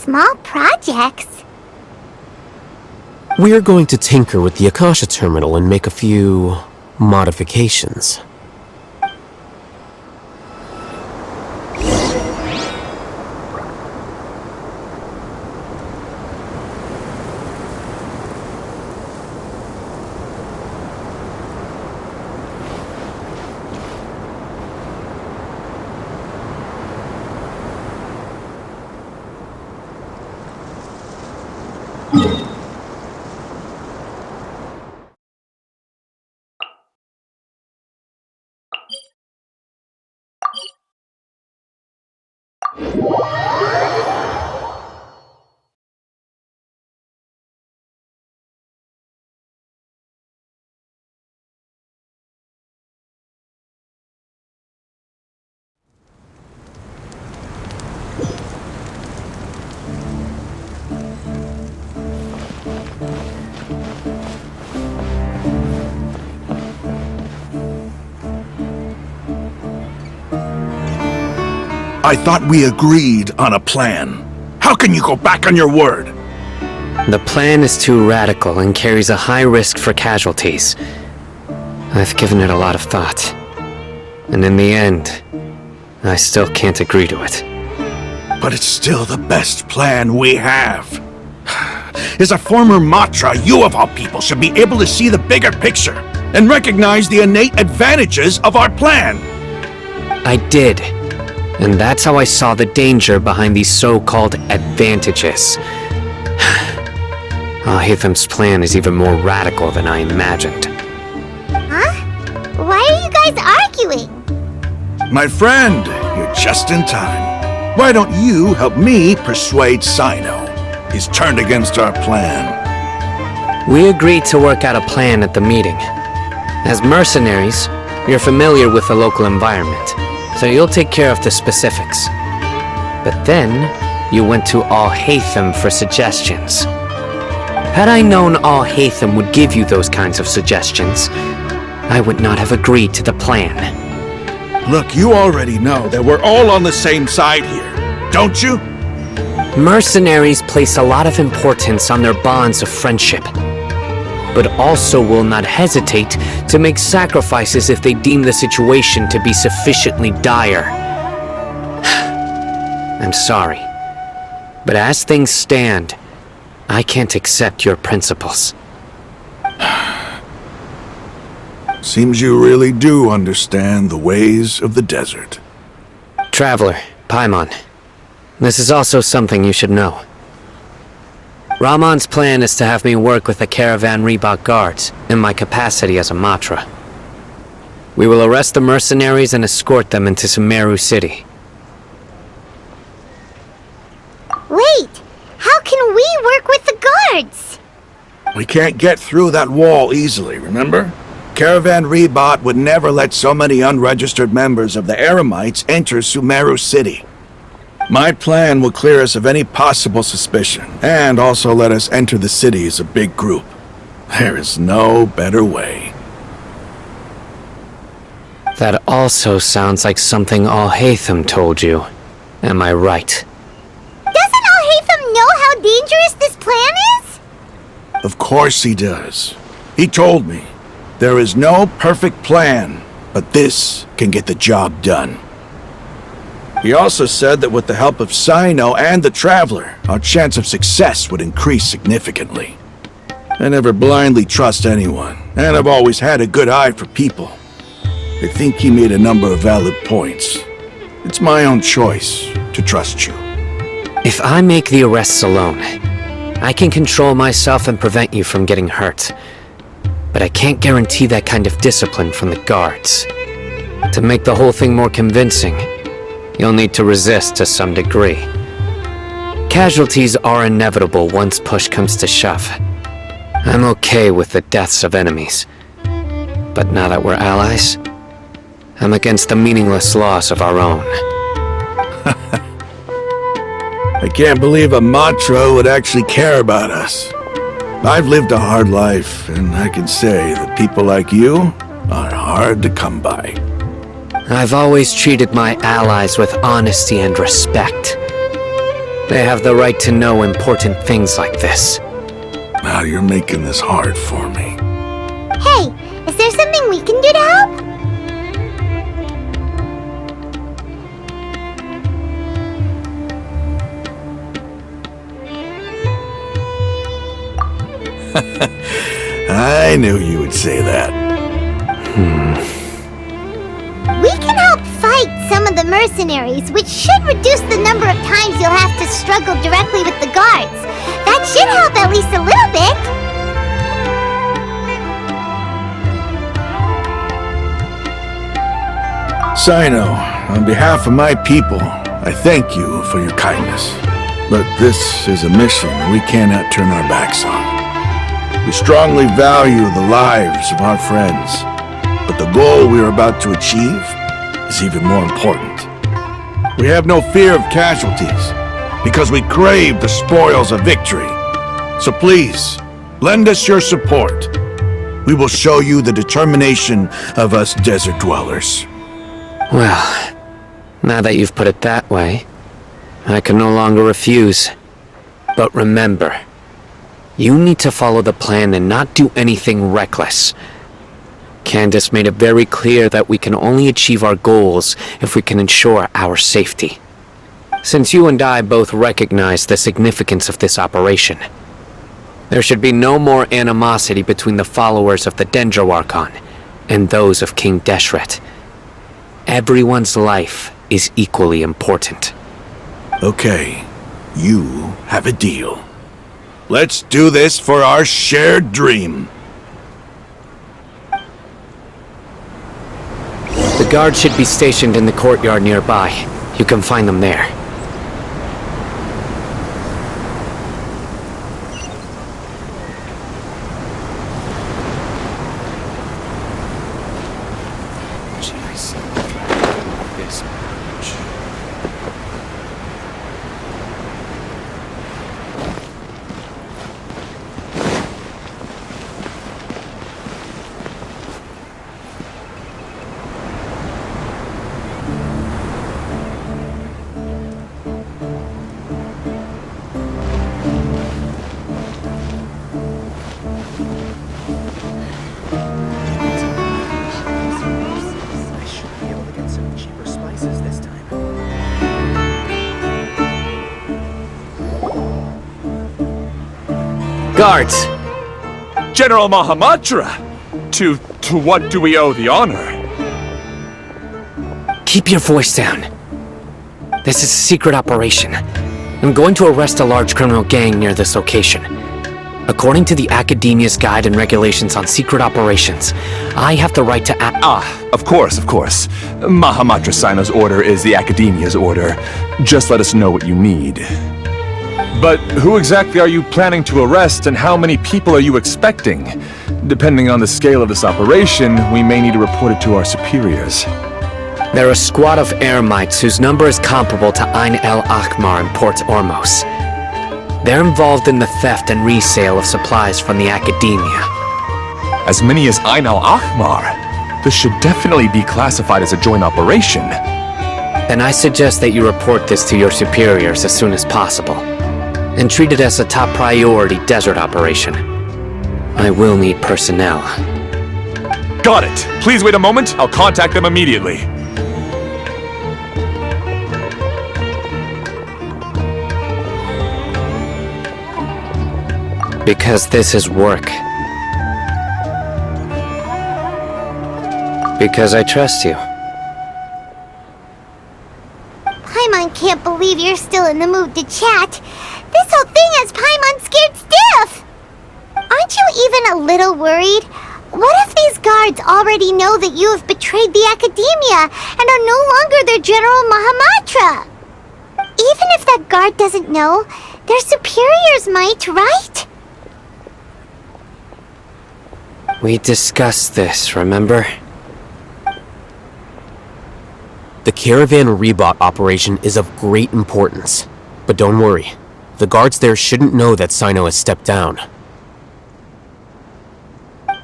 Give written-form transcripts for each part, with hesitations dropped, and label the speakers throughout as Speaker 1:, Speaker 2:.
Speaker 1: small projects.
Speaker 2: We're going to tinker with the Akasha terminal and make a few modifications.
Speaker 3: I thought we agreed on a plan. How can you go back on your word?
Speaker 4: The plan is too radical and carries a high risk for casualties. I've given it a lot of thought. And in the end, I still can't agree to it.
Speaker 3: But it's still the best plan we have. As a former Matra, you of all people should be able to see the bigger picture and recognize the innate advantages of our plan.
Speaker 4: I did. And that's how I saw the danger behind these so-called advantages. Al-Haytham's plan is even more radical than I imagined.
Speaker 1: Huh? Why are you guys arguing?
Speaker 3: My friend, you're just in time. Why don't you help me persuade Sino? He's turned against our plan.
Speaker 4: We agreed to work out a plan at the meeting. As mercenaries, you're familiar with the local environment, so you'll take care of the specifics. But then, you went to Al-Haytham for suggestions. Had I known Al-Haytham would give you those kinds of suggestions, I would not have agreed to the plan.
Speaker 3: Look, you already know that we're all on the same side here, don't you?
Speaker 4: Mercenaries place a lot of importance on their bonds of friendship, but also will not hesitate to make sacrifices if they deem the situation to be sufficiently dire. I'm sorry, but as things stand, I can't accept your principles.
Speaker 3: Seems you really do understand the ways of the desert.
Speaker 4: Traveler, Paimon, this is also something you should know. Rahman's plan is to have me work with the caravan Reebok guards in my capacity as a Matra. We will arrest the mercenaries and escort them into Sumero city.
Speaker 1: Wait! How can we work with the guards?
Speaker 3: We can't get through that wall easily, remember? Caravan Reebok would never let so many unregistered members of the Eremites enter Sumero city. My plan will clear us of any possible suspicion, and also let us enter the city as a big group. There is no better way.
Speaker 4: That also sounds like something Al-Haytham told you. Am I right?
Speaker 1: Doesn't Al-Haytham know how dangerous this plan is?
Speaker 3: Of course he does. He told me, there is no perfect plan, but this can get the job done. He also said that with the help of Sino and the Traveler, our chance of success would increase significantly. I never blindly trust anyone, and I've always had a good eye for people. I think he made a number of valid points. It's my own choice to trust you.
Speaker 4: If I make the arrests alone, I can control myself and prevent you from getting hurt. But I can't guarantee that kind of discipline from the guards. To make the whole thing more convincing, you'll need to resist to some degree. Casualties are inevitable once push comes to shove. I'm okay with the deaths of enemies. But now that we're allies, I'm against the meaningless loss of our own.
Speaker 3: I can't believe a Matra would actually care about us. I've lived a hard life, and I can say that people like you are hard to come by.
Speaker 4: I've always treated my allies with honesty and respect. They have the right to know important things like this.
Speaker 3: Now you're making this hard for me.
Speaker 1: Hey, is there something we can do to help?
Speaker 3: I knew you would say that.
Speaker 1: We can help fight some of the mercenaries, which should reduce the number of times you'll have to struggle directly with the guards. That should help at least a little bit.
Speaker 3: Sino, on behalf of my people, I thank you for your kindness. But this is a mission we cannot turn our backs on. We strongly value the lives of our friends, but the goal we are about to achieve is even more important. We have no fear of casualties, because we crave the spoils of victory. So please, lend us your support. We will show you the determination of us desert dwellers.
Speaker 4: Well, now that you've put it that way, I can no longer refuse. But remember, you need to follow the plan and not do anything reckless. Candace made it very clear that we can only achieve our goals if we can ensure our safety. Since you and I both recognize the significance of this operation, there should be no more animosity between the followers of the Dendro Archon and those of King Deshret. Everyone's life is equally important.
Speaker 3: Okay, you have a deal. Let's do this for our shared dream.
Speaker 4: The guards should be stationed in the courtyard nearby. You can find them there. Guards!
Speaker 5: General Mahamatra! To what do we owe the honor?
Speaker 4: Keep your voice down. This is a secret operation. I'm going to arrest a large criminal gang near this location. According to the Academia's Guide and Regulations on Secret Operations, I have the right to
Speaker 5: Of course. Mahamatra Sino's order is the Academia's order. Just let us know what you need. But who exactly are you planning to arrest, and how many people are you expecting? Depending on the scale of this operation, we may need to report it to our superiors.
Speaker 4: They're a squad of Eremites whose number is comparable to Ain el Akhmar in Port Ormos. They're involved in the theft and resale of supplies from the Academia.
Speaker 5: As many as Ain el Akhmar? This should definitely be classified as a joint operation.
Speaker 4: Then I suggest that you report this to your superiors as soon as possible, and treat it as a top priority desert operation. I will need personnel.
Speaker 5: Got it! Please wait a moment, I'll contact them immediately.
Speaker 4: Because this is work. Because I trust you.
Speaker 1: Paimon can't believe you're still in the mood to chat. This whole thing has Paimon scared stiff! Aren't you even a little worried? What if these guards already know that you have betrayed the Academia and are no longer their General Mahamatra? Even if that guard doesn't know, their superiors might, right?
Speaker 4: We discussed this, remember?
Speaker 2: The Caravan Rebot operation is of great importance. But don't worry, the guards there shouldn't know that Sino has stepped down.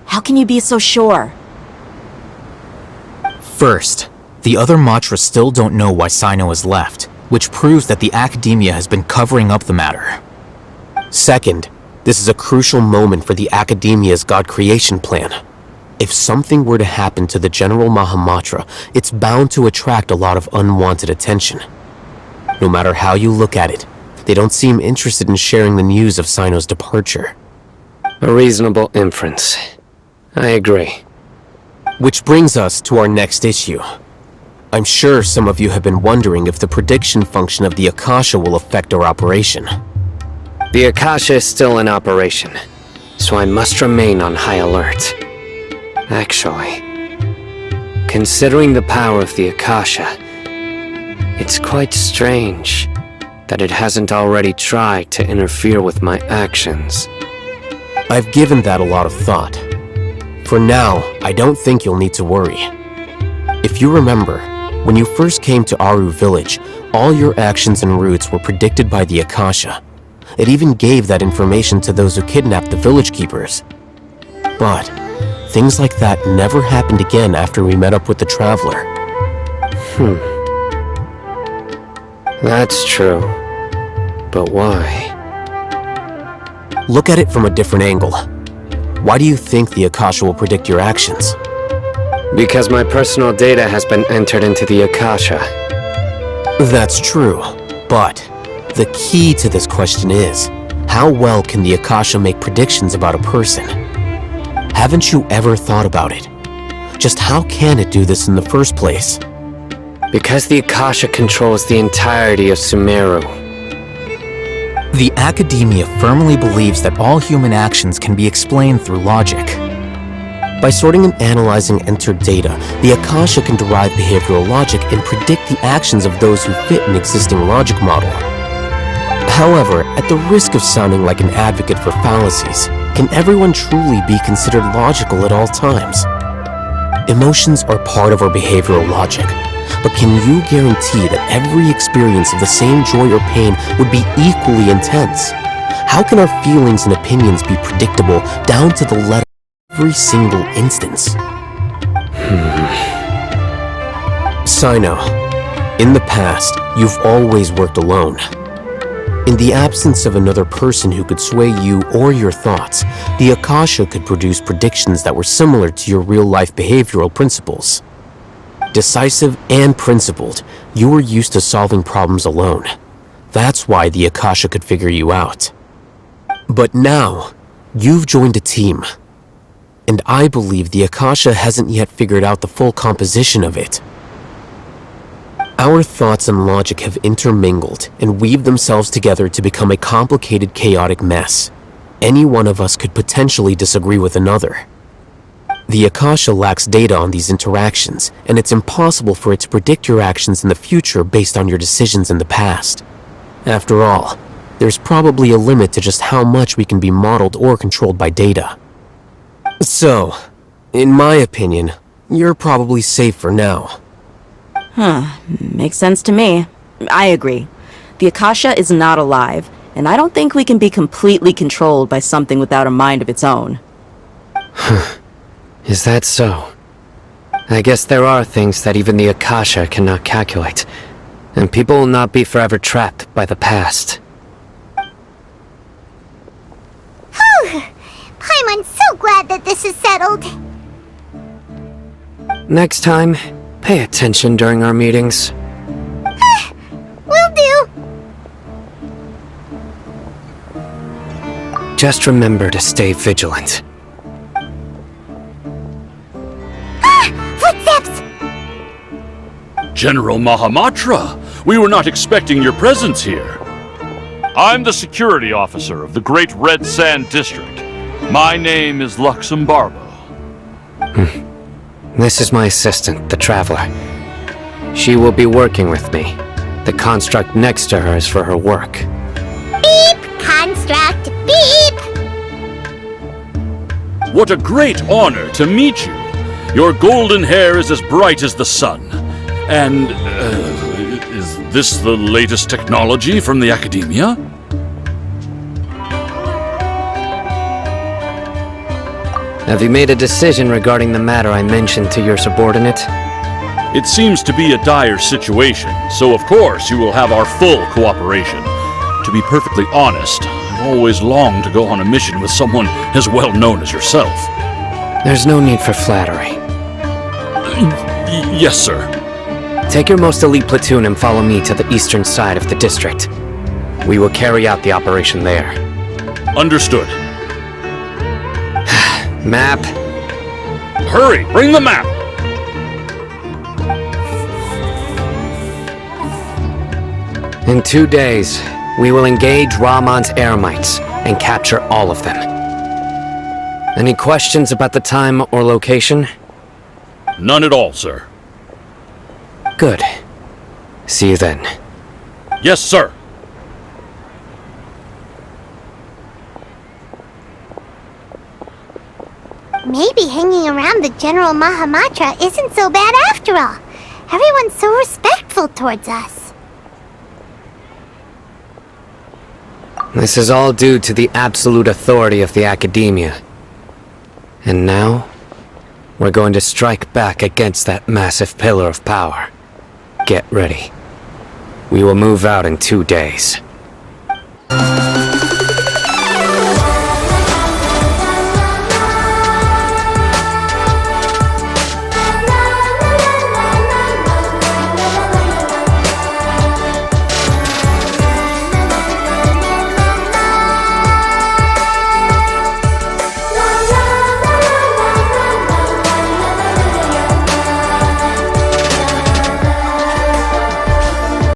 Speaker 6: How can you be so sure?
Speaker 2: First, the other Matras still don't know why Sino has left, which proves that the academia has been covering up the matter. Second, this is a crucial moment for the academia's God creation plan. If something were to happen to the General Mahamatra, it's bound to attract a lot of unwanted attention. No matter how you look at it, they don't seem interested in sharing the news of Sino's departure.
Speaker 4: A reasonable inference. I agree.
Speaker 2: Which brings us to our next issue. I'm sure some of you have been wondering if the prediction function of the Akasha will affect our operation.
Speaker 4: The Akasha is still in operation, so I must remain on high alert. Actually, considering the power of the Akasha, it's quite strange that it hasn't already tried to interfere with my actions.
Speaker 2: I've given that a lot of thought. For now, I don't think you'll need to worry. If you remember, when you first came to Aru village, all your actions and routes were predicted by the Akasha. It even gave that information to those who kidnapped the village keepers. But things like that never happened again after we met up with the Traveler.
Speaker 4: That's true. But why?
Speaker 2: Look at it from a different angle. Why do you think the Akasha will predict your actions?
Speaker 4: Because my personal data has been entered into the Akasha.
Speaker 2: That's true, but the key to this question is, how well can the Akasha make predictions about a person? Haven't you ever thought about it? Just how can it do this in the first place?
Speaker 4: Because the Akasha controls the entirety of Sumero.
Speaker 7: The academia firmly believes that all human actions can be explained through logic.
Speaker 2: By sorting and analyzing entered data, the Akasha can derive behavioral logic and predict the actions of those who fit an existing logic model. However, at the risk of sounding like an advocate for fallacies, can everyone truly be considered logical at all times? Emotions are part of our behavioral logic, but can you guarantee that every experience of the same joy or pain would be equally intense? How can our feelings and opinions be predictable down to the letter every single instance? Sino, in the past, you've always worked alone. In the absence of another person who could sway you or your thoughts, the Akasha could produce predictions that were similar to your real-life behavioral principles. Decisive and principled, you were used to solving problems alone. That's why the Akasha could figure you out. But now, you've joined a team. And I believe the Akasha hasn't yet figured out the full composition of it. Our thoughts and logic have intermingled and weaved themselves together to become a complicated, chaotic mess. Any one of us could potentially disagree with another. The Akasha lacks data on these interactions, and it's impossible for it to predict your actions in the future based on your decisions in the past. After all, there's probably a limit to just how much we can be modeled or controlled by data. So, in my opinion, you're probably safe for now.
Speaker 6: Makes sense to me. I agree. The Akasha is not alive, and I don't think we can be completely controlled by something without a mind of its own.
Speaker 4: Is that so? I guess there are things that even the Akasha cannot calculate, and people will not be forever trapped by the past.
Speaker 1: Paimon's so glad that this is settled.
Speaker 4: Next time, pay attention during our meetings.
Speaker 1: Will do.
Speaker 4: Just remember to stay vigilant.
Speaker 1: Footsteps!
Speaker 8: General Mahamatra, we were not expecting your presence here. I'm the security officer of the Great Red Sand District. My name is Luxembarbo.
Speaker 4: This is my assistant, the Traveler. She will be working with me. The construct next to her is for her work.
Speaker 1: Beep! Construct, beep!
Speaker 8: What a great honor to meet you. Your golden hair is as bright as the sun. And, is this the latest technology from the Academia?
Speaker 4: Have you made a decision regarding the matter I mentioned to your subordinate?
Speaker 8: It seems to be a dire situation, so of course you will have our full cooperation. To be perfectly honest, I've always longed to go on a mission with someone as well known as yourself.
Speaker 4: There's no need for flattery.
Speaker 8: Yes, sir.
Speaker 4: Take your most elite platoon and follow me to the eastern side of the district. We will carry out the operation there.
Speaker 8: Understood.
Speaker 4: Map.
Speaker 8: Hurry, bring the map!
Speaker 4: In 2 days, we will engage Rahman's Eremites and capture all of them. Any questions about the time or location?
Speaker 8: None at all, sir.
Speaker 4: Good. See you then.
Speaker 8: Yes, sir.
Speaker 1: Maybe hanging around the General Mahamatra isn't so bad after all. Everyone's so respectful towards us.
Speaker 4: This is all due to the absolute authority of the Academia. And now, we're going to strike back against that massive pillar of power. Get ready. We will move out in 2 days.